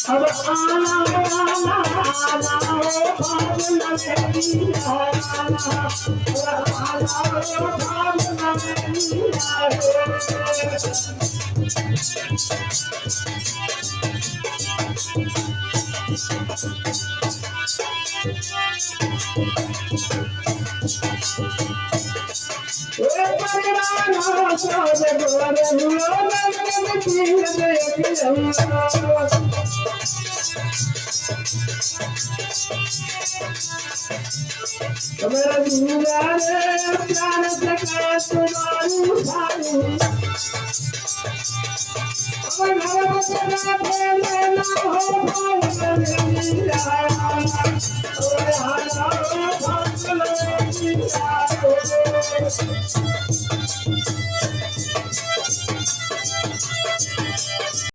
अब आना आना आना ओ भावना मेरी आना ओ भावना मेरी मेरा दुनिया रे प्यार सका तुम्हारी भाई अब घर बसना प्रेम ना हो भाई मेरी ओए हाना भाई मेरी